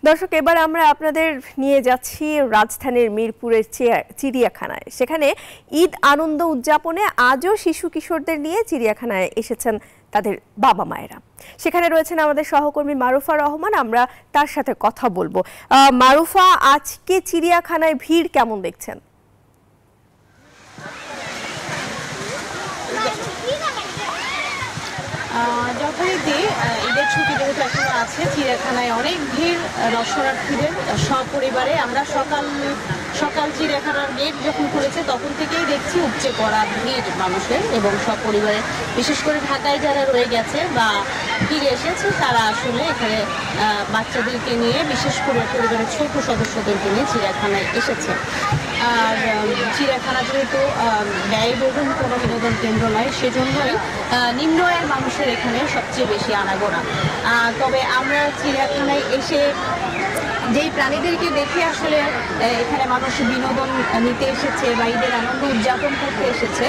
দর্শক, এবার আমরা আপনাদের নিয়ে যাচ্ছি রাজধানীর মিরপুরের চিড়িয়াখানায়। সেখানে ঈদ আনন্দ উদযাপনে আজও শিশু কিশোরদের নিয়ে চিড়িয়াখানায় এসেছেন তাদের বাবা মায়েরা। সেখানে রয়েছেন আমাদের সহকর্মী মারুফা রহমান, আমরা তার সাথে কথা বলবো। মারুফা, আজকে চিড়িয়াখানায় ভিড় কেমন দেখছেন? যথারীতি ঈদের ছুটি যেহেতু এখনো আছে, চিড়িয়াখানায় অনেক ভিড় দর্শনার্থীদের। সপরিবারে আমরা সকাল চিড়িয়াখানার গেট যখন খুলেছে তখন থেকেই দেখছি উপচে পড়া ভিড় মানুষের, এবং সপরিবারে বিশেষ করে ঢাকায় যারা রয়ে গেছে বা ফিরে এসেছে তারা আসলে এখানে বাচ্চাদেরকে নিয়ে, বিশেষ করে পরিবারের ছোট সদস্যদেরকে নিয়ে চিড়িয়াখানায় এসেছে। আর চিড়িয়াখানা যেহেতু ব্যয়বহুল কোনো বিনোদন কেন্দ্র নয়, সেজন্যই নিম্ন আয়ের মানুষের এখানে সবচেয়ে বেশি আনাগোনা। তবে আমরা চিড়িয়াখানায় এসে যেই প্রাণীদেরকে দেখে আসলে এখানে মানুষ বিনোদন নিতে এসেছে বা ঈদের আনন্দ উদযাপন করতে এসেছে,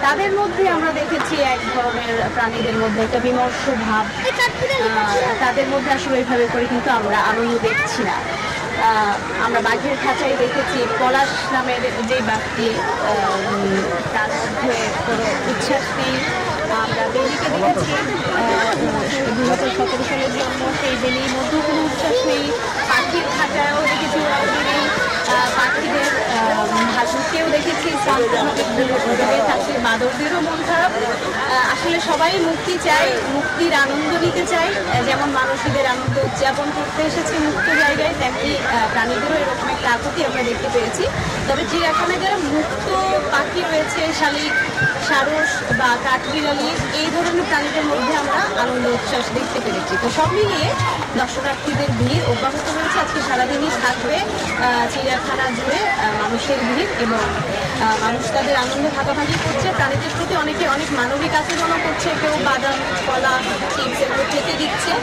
তাদের মধ্যে আমরা দেখেছি এক ধরনের প্রাণীদের মধ্যে একটা বিমর্ষ ভাব। তাদের মধ্যে আসলে ওইভাবে করে কিন্তু আমরা আনন্দ দেখছি না। আমরা বাঘের খাঁচায় দেখেছি পলাশ নামের যে বাঘটি, তার মধ্যে কোনো উচ্ছ্বাস নেই। আমরা বেলিকে দেখেছি 2017 সালের জন্ম, সেই বেলির মধ্যেও কোনো উচ্ছ্বাস নেই। পাখির খাঁচায়ও দেখেছি ওরাও নেই। পাখিদের ভালুককেও দেখেছি থাকছে, বাদরদেরও মন খারাপ। আসলে সবাই মুক্তি চায়, মুক্তির আনন্দ নিতে চায়। যেমন মানুষদের আনন্দ উদযাপন করতে এসেছে মুক্ত জায়গায়, তেমনি প্রাণীদেরও এরকম একটা আকুতি আমরা দেখতে পেয়েছি। তবে চিড়িয়াখানায় যারা মুক্ত পাখি রয়েছে, শালিক, সারস বা কাঠবিড়ালি, এই ধরনের প্রাণীদের মধ্যে আমরা আনন্দ উচ্ছ্বাস দেখতে পেরেছি। তো সব মিলিয়ে দর্শনার্থীদের ভিড় অব্যাহত রয়েছে, আজকে সারাদিনই থাকবে চিড়িয়াখানা জুড়ে মানুষের ভিড়, এবং মানুষ তাদের আনন্দ ভাগাভাগি করছে। প্রাণীদের প্রতি অনেকে অনেক মানবিক আচরণও করছে, কেউ বাদাম, কলা, চিপস এগুলো খেতে দিচ্ছে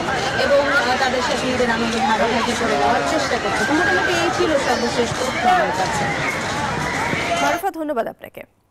এবং তাদের সাথে ঈদের আনন্দ ভাগাভাগি করে নেওয়ার চেষ্টা করছে। তো মোটামুটি এই ছিল সর্বশেষ তথ্য আমার কাছে। মারুফা, ধন্যবাদ আপনাকে।